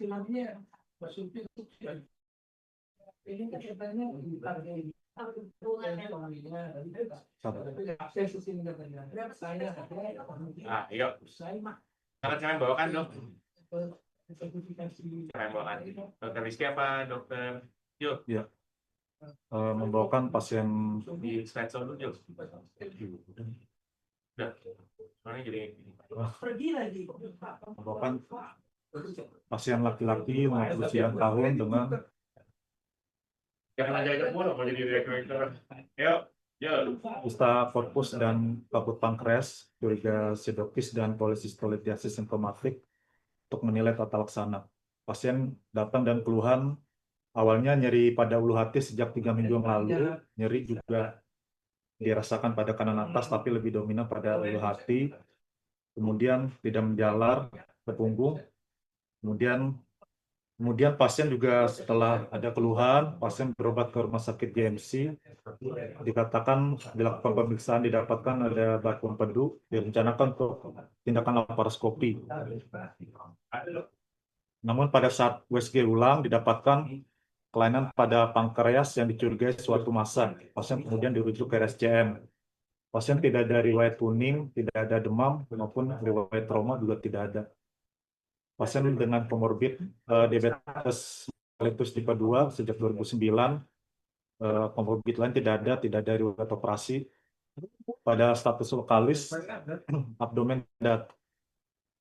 Hasilnya ini katanya yuk. Jangan bawakan dok. Jangan bawakan. Dokter Rizky apa dokter? Yuk. Ya. Membawakan pasien Di slide dulu yuk. Udah. Soalnya jadi membawakan pasien laki-laki 59 tahun dengan jangan aja mulu mau jadi direktur. Yuk. Yuk. Kista korpus dan kabut pankreas, curiga sidokis dan polisistolitiasis simptomatik untuk menilai tata laksana. Pasien datang dan keluhan awalnya nyeri pada ulu hati sejak 3 minggu yang lalu, nyeri juga dirasakan pada kanan atas tapi lebih dominan pada ulu hati, kemudian tidak menjalar ke punggung, kemudian pasien juga setelah ada keluhan, pasien berobat ke rumah sakit GMC, dikatakan dilakukan pemeriksaan, didapatkan ada batu empedu, direncanakan untuk tindakan laparoskopi. Namun pada saat USG ulang didapatkan kelainan pada pankreas yang dicurigai suatu massa. Pasien kemudian dirujuk ke RSCM. Pasien tidak ada riwayat kuning, tidak ada demam, maupun riwayat trauma juga tidak ada. Pasien dengan komorbid diabetes mellitus tipe 2 sejak 2009, komorbid lain tidak ada riwayat operasi. Pada status lokalis, abdomen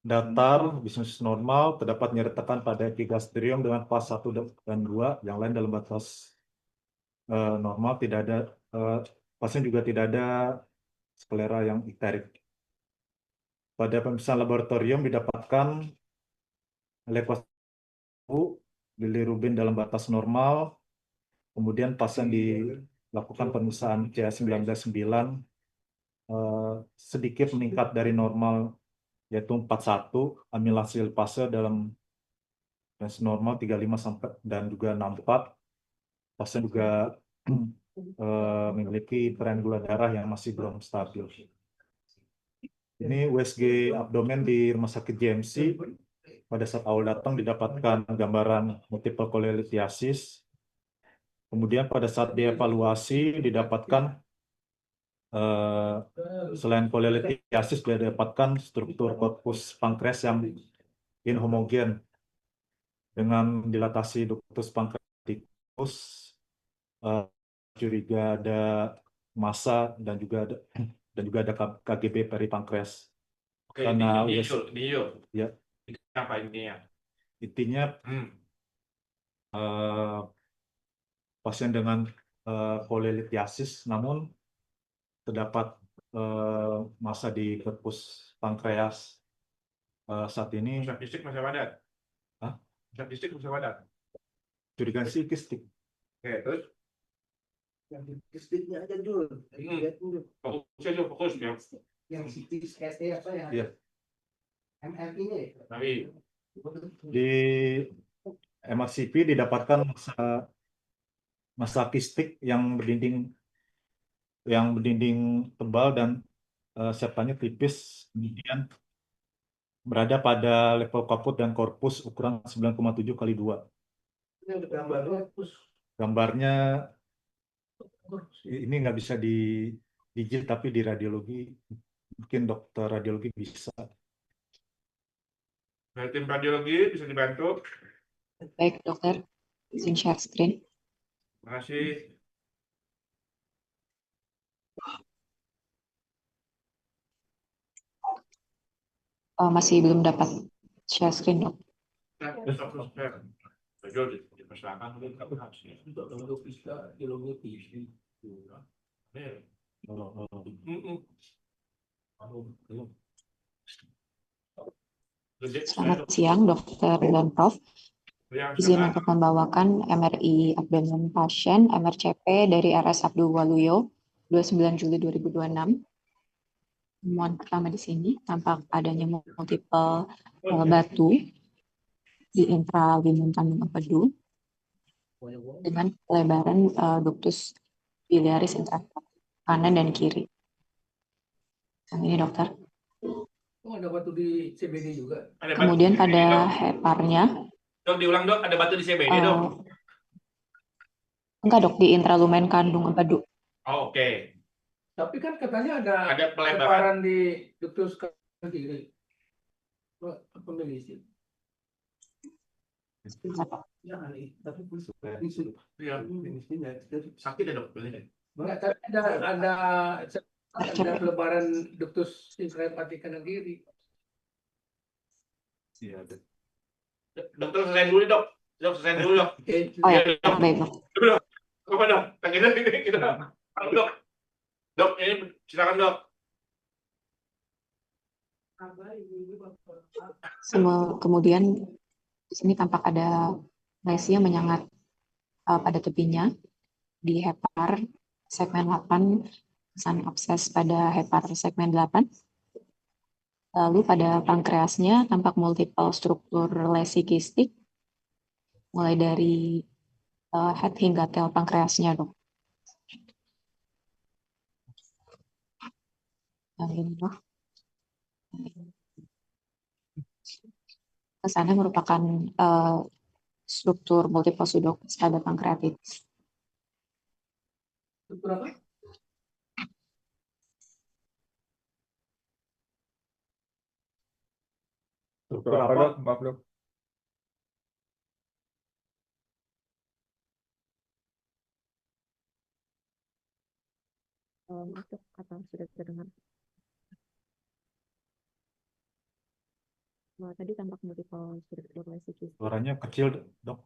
datar, bisnis normal, terdapat nyeri tekan pada epigastrium dengan fase 1 dan 2, yang lain dalam batas normal, tidak ada, pasien juga tidak ada sklera yang ikterik. Pada pemeriksaan laboratorium didapatkan leukositosis, bilirubin dalam batas normal, kemudian pasien dilakukan pemeriksaan CA19-9 sedikit meningkat dari normal, yaitu 41, amilase lipase dalam range normal 35 sampai dan juga 64. Pasien juga memiliki tren gula darah yang masih belum stabil. Ini USG abdomen di rumah sakit GMC. Pada saat awal datang didapatkan gambaran multiple cholelithiasis. Kemudian pada saat dievaluasi didapatkan selain cholelithiasis didapatkan struktur korpus pankreas yang inhomogen dengan dilatasi ductus pankreaticus, curiga ada massa dan juga ada KGB peripankreas. Oke, Karena ini yuk. Ya. Apa intinya? Intinya pasien dengan cholelithiasis, namun terdapat massa di korpus pankreas. Saat ini Pusat fisik masih padat. Hah? Pusat fisik masih padat. curiga sih kistik. Oke, terus? yang kistiknya aja dulu. Fokus ya. Yang CT scan apa ya? Iya. MRI-nya ya? Tapi Di MRCP didapatkan massa kistik yang berdinding tebal dan sertanya tipis, kemudian berada pada level kaput dan korpus ukuran 9,7 kali 2. Ini ada gambarnya, Gambarnya ini nggak bisa di digit, tapi di radiologi mungkin dokter radiologi bisa. dari tim radiologi bisa dibantu. Baik, dokter. Izin share screen. Terima kasih. Masih belum dapat share screen, dok. Selamat siang, dokter dan Prof. Izin untuk membawakan MRI abdomen pasien MRCP dari RS Abdul Waluyo 29 Juli 2026. Temuan pertama di sini tampak adanya multiple batu di intralimum kandung empedu dengan pelebaran ductus biliaris intrahepatik kanan dan kiri. Yang ini dokter. Oh, ada batu di CBD juga. Ada batu Kemudian di CBD, pada dok. heparnya, Dok, diulang dok, ada batu di CBD dok. enggak dok, di intralumen kandung empedu. Oh, oke. Tapi kan katanya ada Ada pelebaran. lebaran di ductus kanan kiri. Apa medisi? Ya, aneh. Tapi bisu. Iya. Sakit ya dok, boleh. Enggak, tapi ada pelebaran ductus intrahepatik kanan kiri. Iya, ada. Dokter selesai dulu dok. Dok selesai dulu dok. Oke. Oh ya, Iya, dok. baik dok. Dok, apa dok? Yang kita dok. Dok, ini silakan dok. Kemudian di sini tampak ada lesi yang menyengat pada tepinya di hepar segmen 8, kesan abses pada hepar segmen 8. Lalu pada pankreasnya tampak multiple struktur lesi kistik mulai dari head hingga tail pankreasnya dok. Yang ini dok. Kesannya merupakan struktur multiple pseudokist pada pankreatitis. Struktur apa? Struktur apa dok? Maaf dok. Masuk atau sudah terdengar? Tadi tampak multiple struktur lesi kistik. Suaranya kecil dok.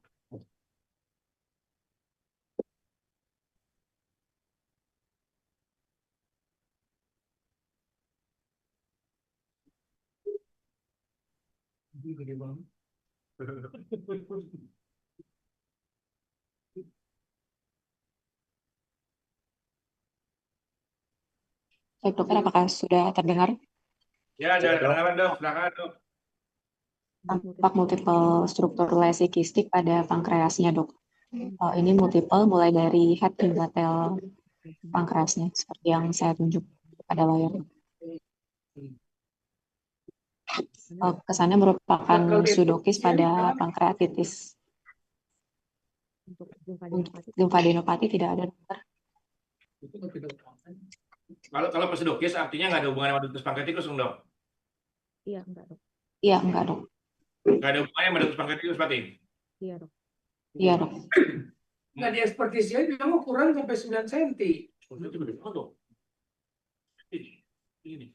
Gede banget. Baik dokter, apakah sudah terdengar? Ya, ada kedengaran dok. Silakan dok. Tampak multiple struktur lesi kistik pada pankreasnya dok. Ini multiple mulai dari head hingga tail pankreasnya seperti yang saya tunjuk pada layar. Kesannya merupakan pseudokis pada pankreatitis. Untuk limfadenopati tidak ada dokter. Kalau pseudokis artinya nggak ada hubungan sama ductus pankreatitis dong dok. Iya enggak dok. Iya enggak dok. Nggak ada hubungannya sama ductus pankreatitis berarti. Iya dok. Iya dok. Nah, di ekspertisnya dia mau kurang sampai 9 cm. Itu gede banget dok. Ini.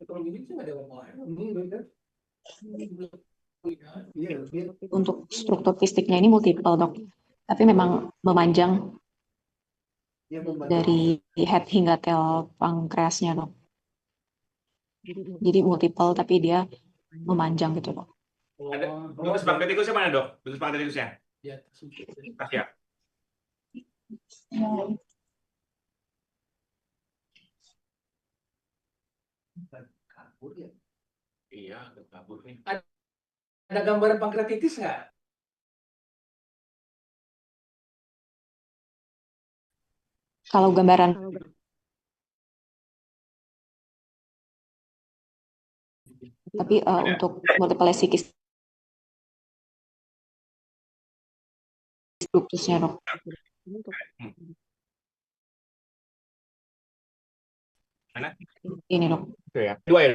Kalau gini sih nggak ada apa-apa. Ini kan. Iya, iya. Untuk struktur kistiknya ini multiple dok. Tapi memang memanjang Dia membantu. dari head hingga tail pankreasnya dok. Jadi multiple tapi dia memanjang gitu dok. Ada ductus pankreatitisnya mana dok? Ductus pankreatitisnya? Ya, Pas ya. kabur ya. Iya, udah kabur nih. Ada gambaran pankreatitis nggak? Kalau gambaran tapi untuk multiple lesi kistik ductusnya dok. Mana? Ini dok. Itu ya. Dua ya.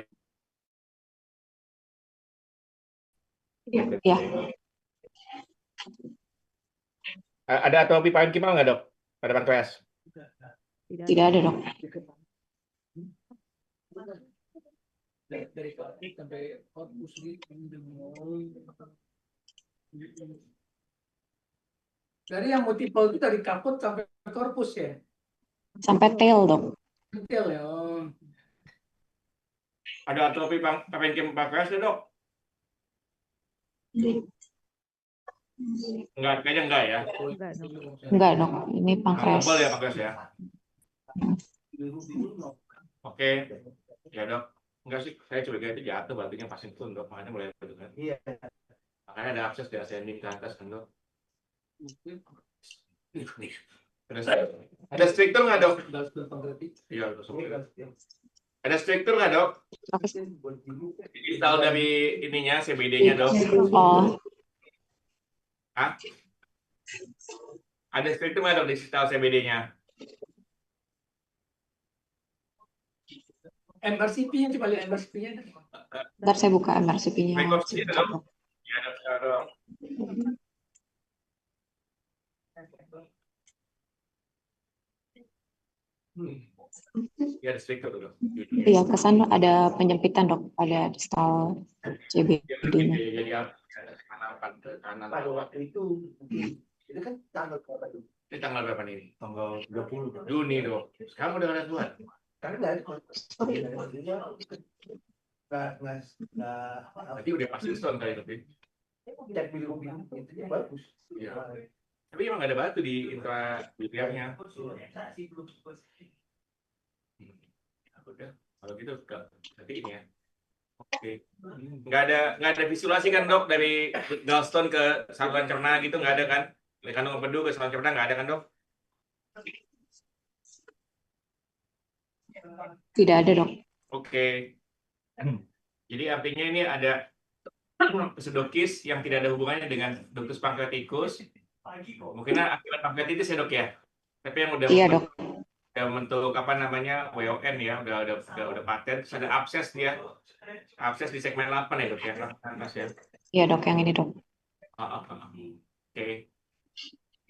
Ya. Ada atopi parenkimal nggak dok? Pada pankreas? Tidak ada dok. Dari kaki sampai korpus gitu. Dari yang multiple itu dari kaput sampai korpus ya? Sampai tail dok. Detail ya. Ada atopi parenkim pankreas nggak, dok? Enggak, kayaknya enggak ya. Enggak dok. Ini pankreas. Tebal ya pankreas ya. Oke. Ya dok. Enggak sih, saya curiga itu jatuh batunya pasien itu dok. Makanya mulai itu kan. Iya. Makanya ada akses di ascending ke atas kan dok. Ada struktur nggak dok? Iya, Ada struktur nggak dok? Oke. Install dari ininya CBD-nya dok. Oh, Hah? Ada struktur nggak dok di install CBD-nya? MRCP-nya coba lihat MRCP-nya. ntar saya buka MRCP-nya. Request sebentar, dong. Dok. Ya dok. Ya ada struktur dok. Iya, kesan ada penyempitan dok, ada install Ya, CBD-nya. jadi kanan. Pada waktu itu kan tanggal berapa tuh? Ini tanggal berapa nih? Tanggal 30. Juni dok. Sekarang udah ada tuan. Karena nggak ada Tadi udah pasti stone kali tapi. tidak biru-biru itu bagus. Iya. Tapi emang nggak ada batu di intraepitheliumnya. Udah. Kalau gitu berarti ini ya. Oke. Nggak ada visualisasi kan dok dari gallstone ke saluran cerna gitu nggak ada kan? Dari kandung empedu ke saluran cerna nggak ada kan dok? Tidak ada dok. Oke. Jadi artinya ini ada pseudokis yang tidak ada hubungannya dengan ductus pancreaticus. Mungkin akibat pankreatitis ya dok ya. Tapi yang udah Iya dok. udah membentuk apa namanya WON ya, udah paten. Terus ada abses dia. Abses di segmen 8 ya dok ya. Atas ya. Iya dok, yang ini dok. Oke.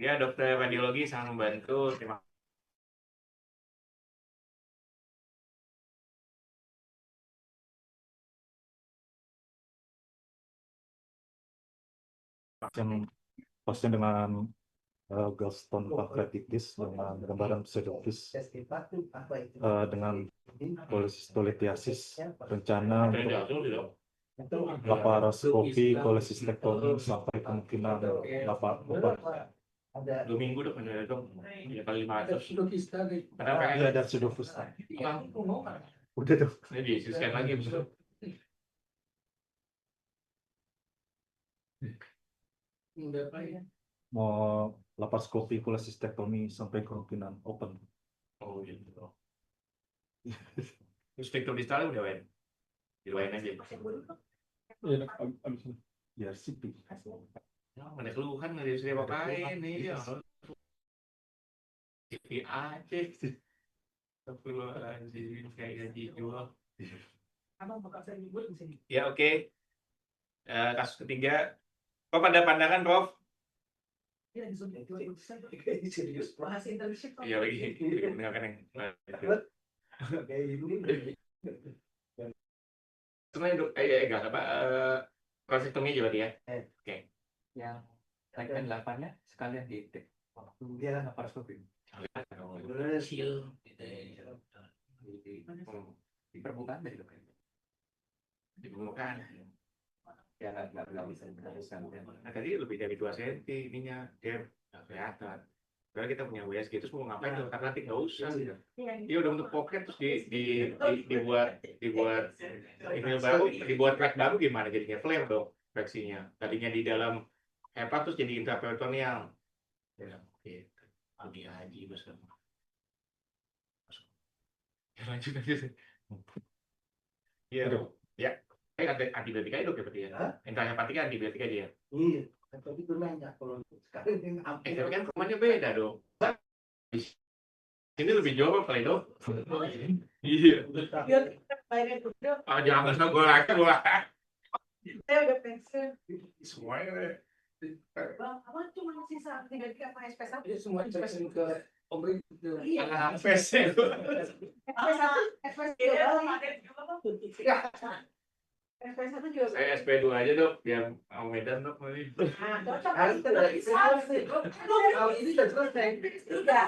Ya dokter radiologi sangat membantu. Terima Pasien dengan gallstone pancreatitis dengan gambaran pseudokis dengan cholecystolithiasis, rencana untuk laparoskopi, cholecystektomi sampai kemungkinan Ada 2 minggu dok, ada dok. Ya kali 500. Logista deh. Kenapa? Iya, ada pseudofus. Udah dong. Ini di-scan lagi besok. Udah apa ya? Mau laparoskopi, cholecystektomi sampai kemungkinan open. Oh gitu. Terus struktur distalnya udah wain. Diluain aja. Ya, CP. Mana keluhan nggak bisa diapain nih ya. CP aja. Astagfirullahaladzim, kayak gaji jual. Ya oke. Kasus ketiga. Prof ada pandangan Prof? serius. Iya lagi. Mendengarkan yang. Sebenarnya dok, enggak apa. Prosektomi aja berarti ya. Oke. Yang segmen 8-nya sekalian diintip. Iya. Laparoskopi. Kecil. Di permukaan dari dok. Di permukaan. Ya nggak bisa dibenarkan. Nah tadi lebih dari 2 cm ininya dia nggak kelihatan. Karena kita punya WSG terus mau ngapain tuh? Karena nggak usah. Dia udah untuk pocket terus dibuat ini baru, dibuat track baru gimana jadinya flare dong infeksinya. Tadinya di dalam hepat terus jadi intraperitoneal. Ya oke. Lebih haji bos. Ya lanjut. Iya. Ya. Antibiotik aja dok ya berarti ya. Intrahepatika antibiotik aja ya. Iya. Tapi itu nanya kalau sekarang yang Tapi kan rumahnya beda dong. Ini lebih jauh kali dok. Iya. Ah jangan sama gue lagi gue. Saya udah pensiun. Semuanya deh. Bang, apa cuma sisa 3 apa SP1? Jadi semua jelasin ke pemerintah. Iya. FSC. SP1 juga Bang. SP1 juga. Saya SP2 aja dok, biar mau Medan dok nanti. Nah, cocok Harus itu udah lagi selesai. kalau ini udah selesai. Tiga.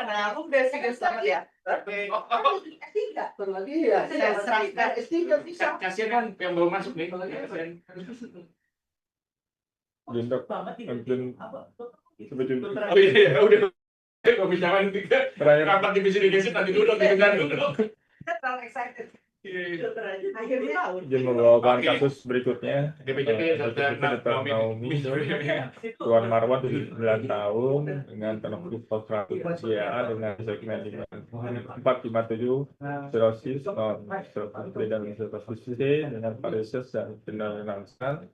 Nah, aku udah selesai ya. S3. Terlagi ya. Saya serahkan S3 bisa. Kasian kan yang belum masuk nih. Kasian. Dendok, Oh iya, udah. Kalau misalkan rapat divisi nanti duduk di depan duduk. Kita terlalu excited. Akhirnya tahu. Izin membawakan Oke. kasus berikutnya. DPJP Dr. Naomi Tuan Marwan 79 tahun dengan penoksis post-ratus GA dengan segmen 457 sirosis non sirosis dan sirosis C dengan varises dan penyelenggaraan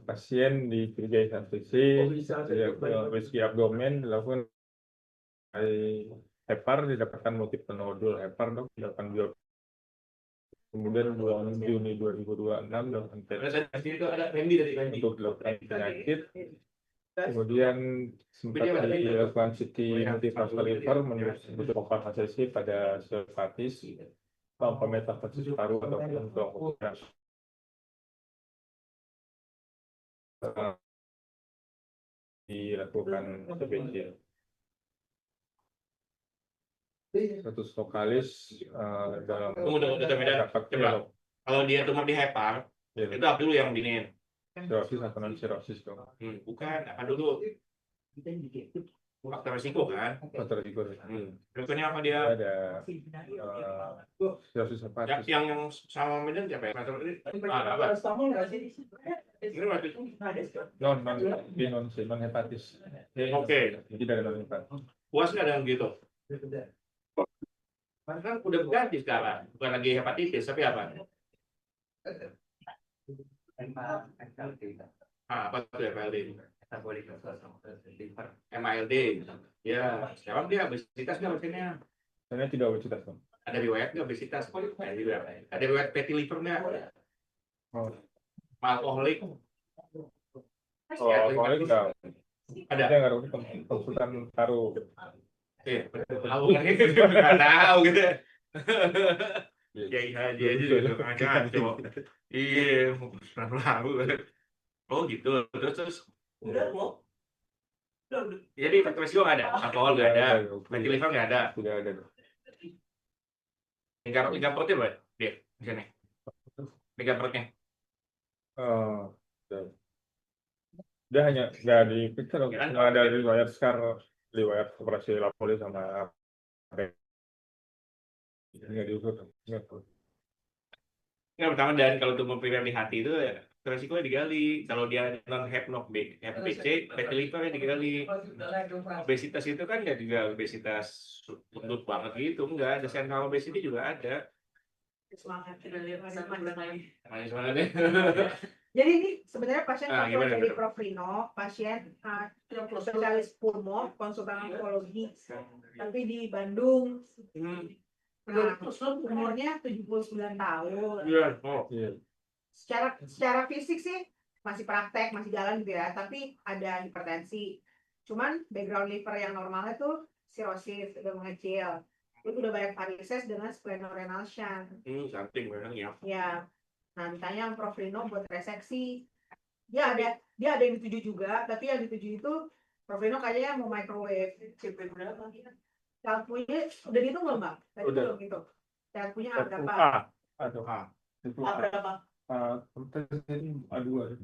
pasien dicurigai transfusi, rezeki abdomen dilakukan hepar, didapatkan multiple nodul hepar, dok, dilakukan biopsi. Kemudian 2 Juni 2026 dilakukan tes Itu ada Randy dari Randy. untuk dilakukan penyakit. Kemudian sempat dilakukan CT multivascular liver menuju kompensasi pada hepatis tanpa metastasis paru ataupun bronkoskopis. Dilakukan TBC. Status lokalis dalam Tunggu, beda. Coba. Kalau dia tumor di hepar, itu apa dulu yang diniin? sirosis atau non sirosis dong. Bukan, apa dulu? Faktor resiko kan? Faktor risiko. Contohnya apa dia? Ada sirosis hepatis. Yang sama medan siapa ya? Apa? Ini waktu itu. Non hepatis. Oke. Tidak ada non hepatis. Puas nggak dengan gitu? Kan udah ganti sekarang, bukan lagi hepatitis, tapi apa? Apa tuh MALD? MALD. Ya, sekarang dia obesitas nggak pasiennya? Sebenarnya tidak obesitas dong. Ada riwayat nggak obesitas? Ada riwayat fatty liver nggak? Oh. Alkoholik? Alkoholik enggak. Ada. Dia nggak rugi konsultan paru. Tahu kan gitu, nggak tahu gitu. Ya iya aja gitu, ngaco. Iya, lalu. Oh gitu, terus. Jadi faktor resiko nggak ada, alkohol nggak ada, fatty liver nggak ada. Tidak ada. Lingkar perutnya berapa? Dia di sini. Lingkar perutnya. Dia hanya nggak diperiksa dong, nggak ada riwayat riwayat operasi lapoli sama nggak diukur. Nggak pertama, dan kalau tumor primer di hati itu resikonya digali. Kalau dia non hepnok FPC, fatty livernya digali. Obesitas itu kan nggak juga obesitas lembut banget gitu, nggak ada. Central obesity juga ada. Semangat kita lihat lagi. Semangatnya. Jadi ini sebenarnya pasien Gimana, konsultasi Dok? Prof Rino, pasien spesialis pulmo, konsultan onkologi, tapi di Bandung. Nah, umurnya 79 tahun. Iya. Secara fisik sih masih praktek, masih jalan gitu ya, tapi ada hipertensi. Cuman background liver yang normalnya tuh sirosis, udah mengecil. Itu udah banyak varises dengan splenorenal shunt. Something memang ya. Ya. Nah, ditanya Prof Rino buat reseksi. Dia ada yang dituju juga, tapi yang dituju itu Prof Rino kayaknya mau microwave. CP berapa? Saat punya udah dihitung belum, Bang? Tadi Udah. belum gitu. Saat punya berapa? Itu Berapa? A2.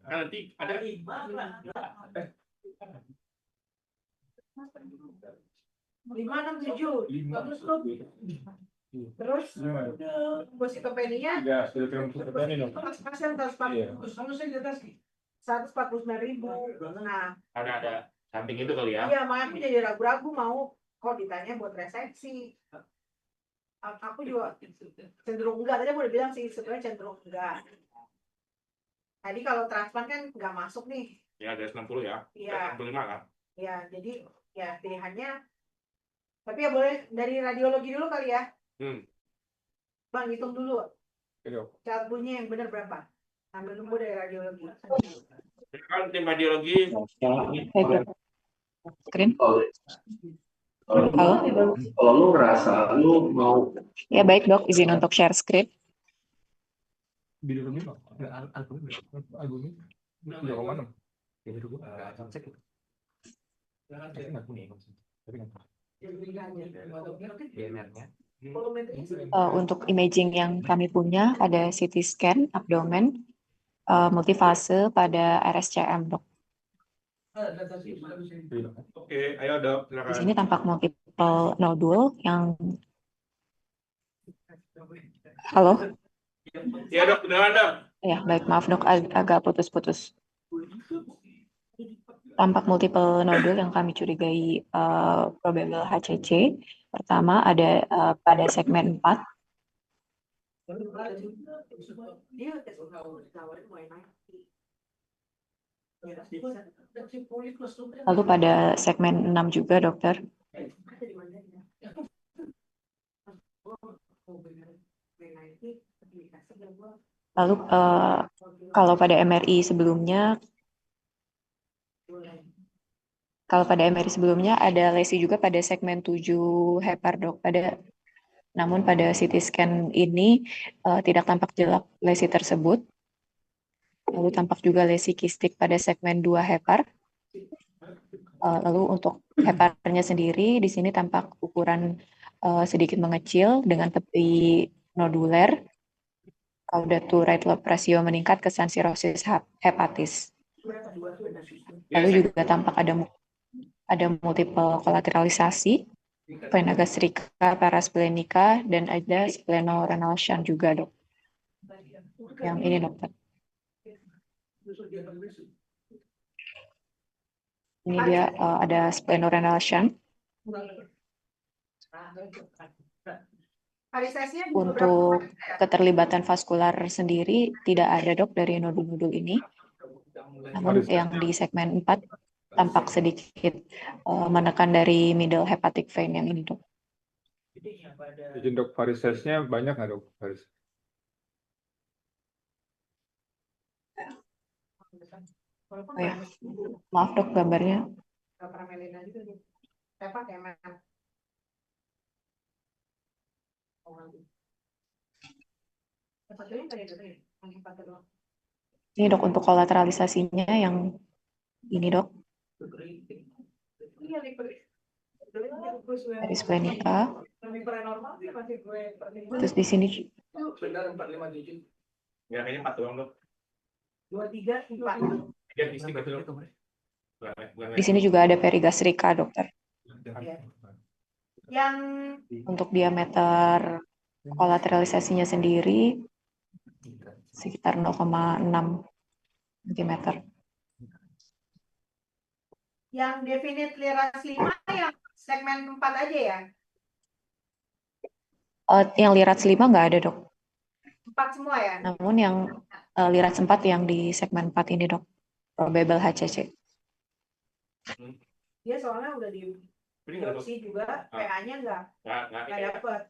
Nanti ada 567. Bagus tuh. Terus positopenia Ya, sudah terima ini dong. pasien 149.000. Nah, ada samping itu kali ya. iya, makanya aku jadi ragu-ragu mau kok ditanya buat reseksi. Aku juga cenderung enggak. Tadi aku udah bilang sih sebenarnya cenderung enggak. Tadi kalau transplant kan nggak masuk nih. Ya ada 90 ya. Iya. 65 kan. Ya, jadi ya pilihannya. Tapi ya boleh dari radiologi dulu kali ya. Bang, hitung dulu. Saat bunyi yang benar berapa? Sambil nunggu dari radiologi. Kan tim radiologi. Screen. Kalau lu ngerasa lu mau Ya baik dok, izin untuk share screen. Untuk imaging yang kami punya ada CT scan abdomen multifase pada RSCM dok. Data sih bagus ini. Oke, ayo dok, Di silakan. sini tampak multiple nodule yang halo. Iya dok, beneran dok. Ya, baik, maaf dok, agak putus-putus. Tampak multiple nodule yang kami curigai probable HCC. Pertama ada pada segmen 4, Dia nawarin mau enak. lalu pada segmen 6 juga dokter. Lalu kalau pada MRI sebelumnya ada lesi juga pada segmen 7 hepar dok. Namun pada CT scan ini tidak tampak jelas lesi tersebut. Lalu tampak juga lesi kistik pada segmen 2 hepar. Lalu untuk heparnya sendiri di sini tampak ukuran sedikit mengecil dengan tepi noduler. Cauda-to right lobe ratio meningkat, kesan sirosis hepatis. Lalu juga tampak ada multiple kolateralisasi, vena gastrica, parasplenica, dan ada splenorenal shunt juga dok. Yang ini dokter. Ini dia ada splenorenal shunt. Varisesnya Untuk keterlibatan vaskular sendiri tidak ada dok dari nodul-nodul ini. Namun yang di segmen 4 tampak sedikit menekan dari middle hepatic vein yang ini dok. Izin dok, varisesnya banyak nggak dok? Oh ya, maaf dok gambarnya. Ini dok untuk kolateralisasinya yang ini dok. Perisplenica. Terus di sini Benar 457. Ya, kayaknya 4 doang dok. 2, 3, 4. Ya, kistik betul dok. di sini juga ada perigastrika dokter. Yang Untuk diameter kolateralisasinya sendiri sekitar 0,6 cm. yang definitely ras 5 yang segmen 4 aja ya? Yang lirat 5 nggak ada dok. 4 semua ya? Namun yang lirat 4 yang di segmen 4 ini dok. Probable HCC. Dia soalnya udah di biopsi juga, PA-nya nggak dapet.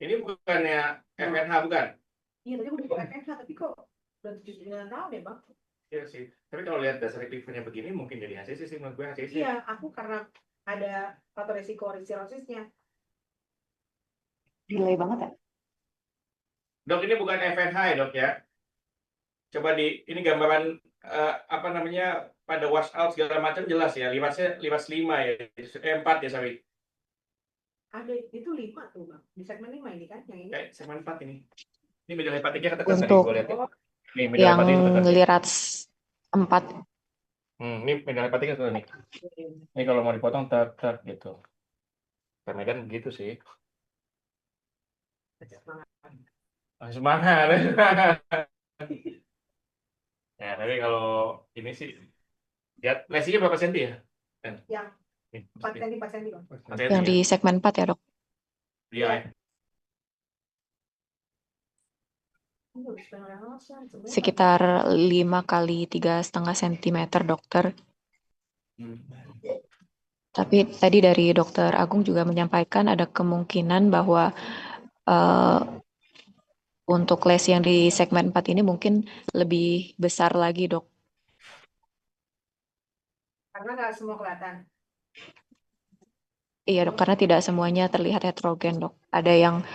Ini bukannya FNH bukan? Iya, tadi udah bukan FNH, tapi kok udah 79 tahun ya bang? Iya sih. Tapi kalau lihat dasar reviewnya begini mungkin jadi HCC sih menurut gue HCC. Iya, aku karena ada faktor resiko sirosisnya. Delay banget ya. Dok, ini bukan FNH ya dok ya? Coba ini gambaran apa namanya pada wash out segala macam jelas ya. Liwasnya liwas 5 ya, 4 ya sorry. Ada itu 5 tuh bang, di segmen 5 ini kan yang ini. Segmen 4 ini. Ini middle hepatiknya ketekan tadi Untuk gue lihat ya. Nih, middle yang hepatik ketekan. lirat 4 Ini middle hepatiknya tuh nih. Ini kalau mau dipotong tak gitu. Medan begitu sih. Semangat. Ya, tapi kalau ini sih lihat lesinya berapa senti ya? Yang 4 cm, 4 cm bang. yang di segmen 4 ya dok. Iya. Sekitar 5 kali 3,5 cm dokter. Tapi tadi dari dokter Agung juga menyampaikan ada kemungkinan bahwa untuk lesi yang di segmen 4 ini mungkin lebih besar lagi dok. Karena nggak semua kelihatan. Iya dok, karena tidak semuanya terlihat heterogen dok. Ada yang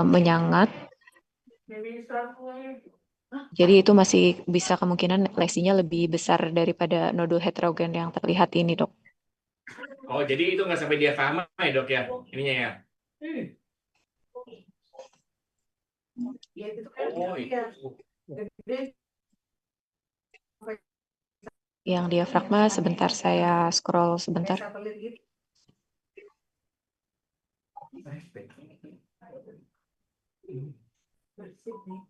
menyangat. Jadi itu masih bisa kemungkinan lesinya lebih besar daripada nodul heterogen yang terlihat ini dok. Oh, jadi itu nggak sampai diafragma ya dok ya? Ininya ya? Ya itu kan Oh, iya. itu. Gede. Yang diafragma sebentar saya scroll sebentar. Kayak satelit gitu. Bersih nih.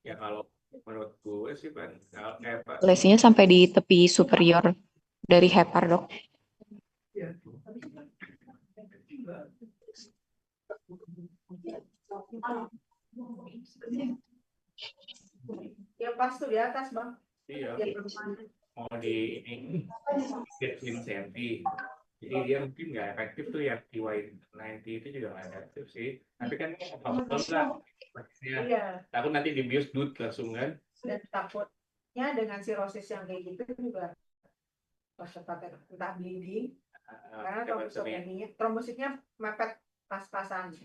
Ya kalau menurut gue sih Pak, Pak, Lesinya sampai di tepi superior dari hepar, dok. Ya pas tuh di atas bang. iya Dia bermain. mau di ini 15 cm. Jadi dia mungkin nggak efektif tuh ya DY90 itu juga nggak efektif sih. Tapi kan apa lah, Iya. takut nanti dibius duit langsung kan. Dan takutnya dengan sirosis yang kayak gitu juga percepatan entah bleeding karena trombositnya mepet pas-pasan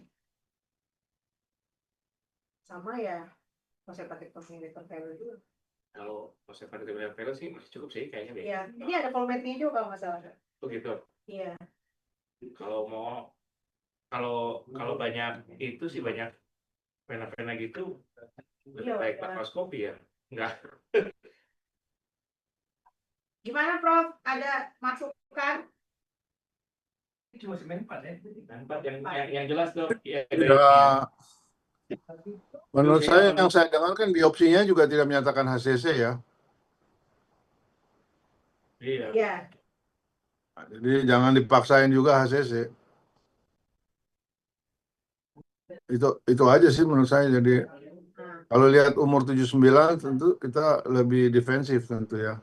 sama ya prostatic congenital failure juga. Kalau prostatic failure sih masih cukup sih kayaknya deh. Iya, ini ada polmetnya juga kalau nggak salah. Oh gitu. Iya. Kalau mau kalau banyak itu sih banyak pena-pena gitu lebih Iya, baik iya. laparoskopi ya. Enggak. Gimana Prof? Ada masukan? Cuma semen 4 ya. Empat yang jelas dong. Ya, menurut saya yang saya dengar kan biopsinya juga tidak menyatakan HCC ya. Iya. Iya. Jadi jangan dipaksain juga HCC. Itu aja sih menurut saya. Jadi kalau lihat umur 79 tentu kita lebih defensif tentu ya.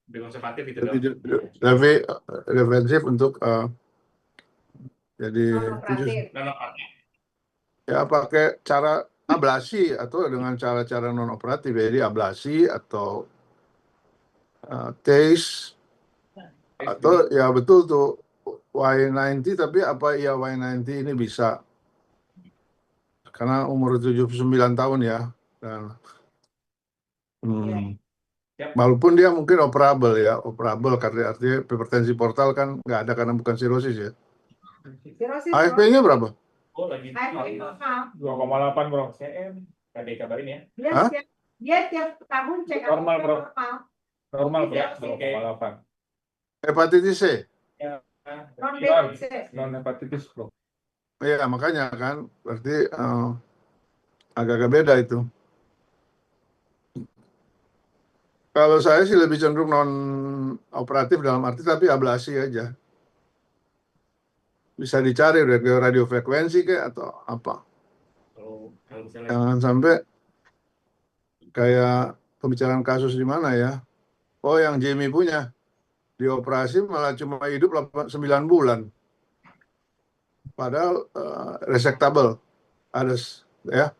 Lebih konservatif itu Lebih defensif untuk jadi Non-operatif. ya pakai cara ablasi atau dengan cara-cara non operatif, jadi ablasi atau TACE atau ya betul tuh Y90, tapi apa ya Y90 ini bisa karena umur 79 tahun ya, dan walaupun dia mungkin operable karena artinya hipertensi portal kan nggak ada karena bukan sirosis ya. Sirosis. AFP-nya berapa? Oh lagi 2,8 bro. CM. Tadi dikabarin ya. Hah? Dia tiap tahun cek Normal, bro. normal. Normal bro, 2,8. Hepatitis C? Non hepatitis bro. Iya, makanya kan berarti agak-agak beda itu. Kalau saya sih lebih cenderung non operatif dalam arti tapi ablasi aja. Bisa dicari radiofrekuensi kayak atau apa. Kalau misalnya Jangan sampai kayak pembicaraan kasus di mana ya. Oh, yang Jamie punya dioperasi malah cuma hidup 9 bulan. Padahal resectable. Ada ya.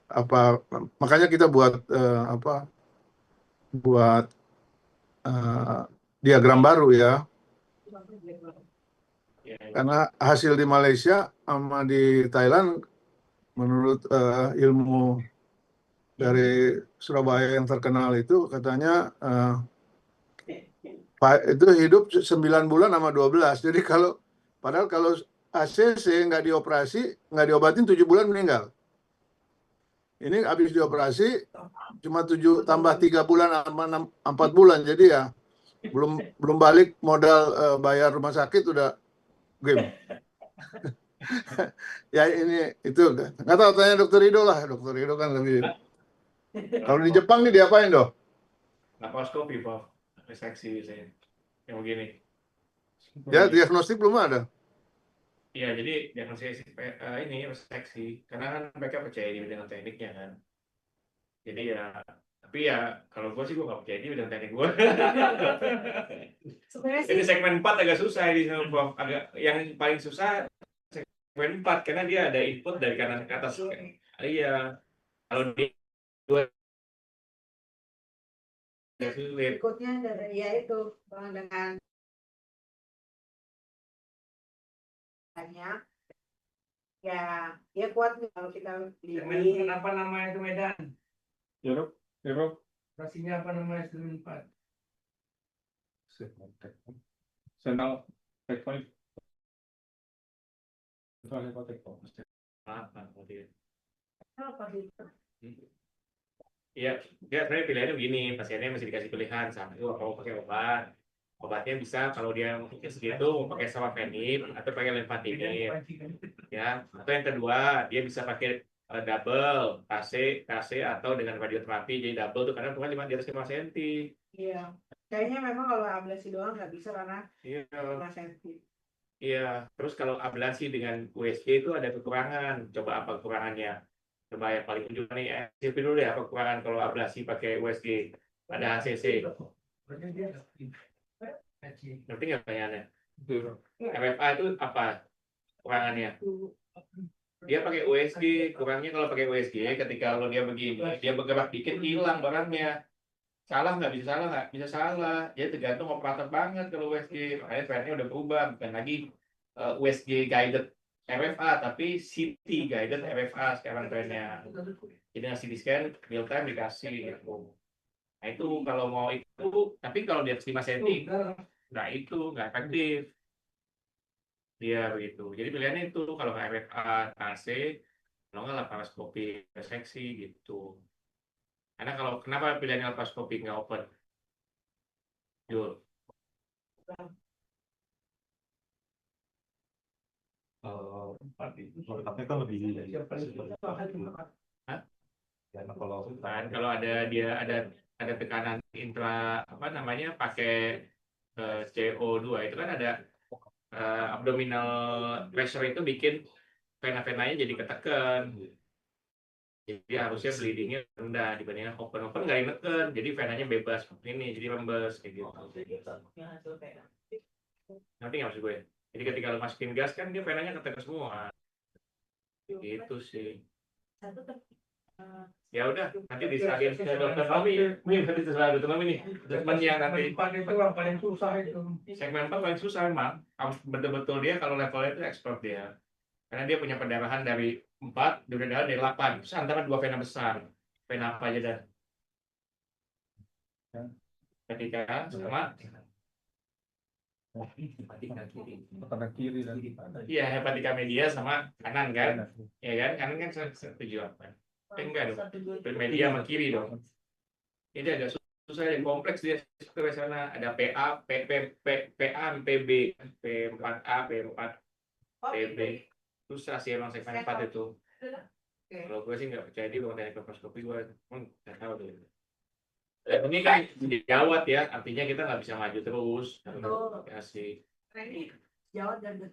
Apa makanya kita buat buat diagram baru ya. Karena hasil di Malaysia sama di Thailand menurut ilmu dari Surabaya yang terkenal itu katanya itu hidup 9 bulan sama 12. Jadi padahal kalau ACC nggak dioperasi, nggak diobatin 7 bulan meninggal. Ini habis dioperasi cuma 7 tambah 3 bulan sama 4 bulan. Jadi ya belum balik modal bayar rumah sakit udah game. Ya ini itu nggak tahu, tanya dokter Rido lah. Dokter Rido kan lebih. Kalau di Jepang nih diapain dong? laparoskopi Pak, reseksi biasanya yang begini. Ya diagnostik belum ada. Iya, jadi diagnosis ini reseksi karena kan mereka percaya di bidang tekniknya kan. Jadi ya, tapi ya kalau gue sih gue nggak percaya di bidang teknik gue. Ini segmen 4 agak susah ini, agak yang paling susah segmen 4 karena dia ada input dari kanan ke atas. Iya, kalau di berikutnya dari ya itu dengan banyak ya dia kuat nih kalau kita beli. Kenapa namanya itu Medan? Jeruk. Operasinya apa namanya segmen 4? Senang elektronik. Apa gitu. Apa gitu? Iya, dia sebenarnya pilihannya begini, pasiennya masih dikasih pilihan satu mau pakai obat, obatnya bisa kalau dia mungkin segitu mau pakai sawafenib atau pakai lenvatinib, ya. Atau yang kedua dia bisa pakai double KC atau dengan radioterapi, jadi double tuh karena cuma di atas 5 cm. Iya. Kayaknya memang kalau ablasi doang nggak bisa karena Iya, 5 cm. iya. Terus kalau ablasi dengan USG itu ada kekurangan. Coba apa kekurangannya? Coba yang paling ujung nih, cipin dulu ya apa kekurangan kalau ablasi pakai USG pada HCC. Ngerti nggak pertanyaannya? MFA itu apa kekurangannya? Dia pakai USG, kurangnya kalau pakai USG ketika kalau dia begini, dia bergerak dikit hilang barangnya. Salah nggak? Bisa salah nggak? Bisa salah. Jadi tergantung operator banget kalau USG. Makanya trennya udah berubah, bukan lagi USG guided RFA, tapi CT guided RFA sekarang trennya. Jadi CT scan real time dikasih gitu. Nah itu kalau mau itu, tapi kalau di atas 5 cm, nah itu nggak efektif. Dia begitu. Jadi pilihannya itu kalau nggak RFA, AC, kalau nggak laparoskopi reseksi gitu. Karena kalau kenapa pilihannya laparoskopi nggak open? Jul. Lengkapnya kan lebih Hah? karena kalau Kan kalau ada dia ada tekanan intra apa namanya pakai CO2 itu kan ada abdominal pressure itu bikin vena-venanya jadi ketekan. Jadi harusnya bleedingnya rendah dibandingkan open nggak neken, jadi venanya bebas seperti ini, jadi rembes kayak gitu. Nanti nggak maksud gue. Jadi ketika lo masukin gas kan dia venanya ketekan semua. Gitu sih. Ya udah, nanti diserahin ke dokter Tommy. Nanti terserah dokter Tommy nih. Temennya nanti. Itu yang paling susah itu. Segmen 4 paling susah memang. Betul-betul dia kalau levelnya itu expert dia. Karena dia punya pendarahan dari 4, darah dari 8. Terus antara 2 vena besar. Vena apa aja dan? Ketika sama Kanan kiri dan iya hepatika media sama kanan kan? Ya kan? Kanan kan setuju apa? Enggak dong. Media sama kiri dong. Ini agak susah yang kompleks dia ke sana. Ada PA, PA, PB, P4A, P4, PB. Susah sih emang segmen 4 itu. Kalau gue sih nggak percaya dia mau teknik laparoskopi, gue nggak tahu tuh. Dan ini kan gawat ya, artinya kita nggak bisa maju terus. Ya sih. Ini jawab dan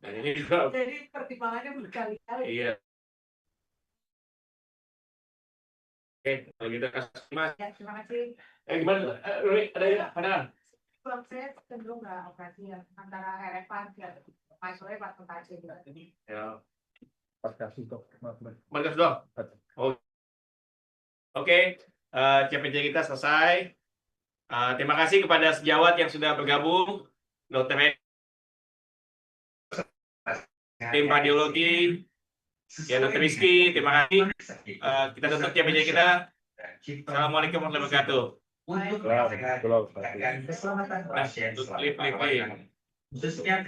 Dan ini juga, jadi pertimbangannya berkali-kali. iya. Oke, kalau gitu kasih Mas. Ya, terima kasih. Gimana? Rui, ada ya? Pandangan? Kalau saya cenderung nggak operasi ya antara RFA dan maksudnya patentasi juga. Ya. pas kasih dok. Markas dong. Oke, CPJ kita selesai. Terima kasih kepada sejawat yang sudah bergabung. Dokter tim radiologi, ya Dokter Rizky, terima kasih. Kita tutup CPJ kita. Assalamualaikum warahmatullahi wabarakatuh. Keselamatan pasien Lip. khususnya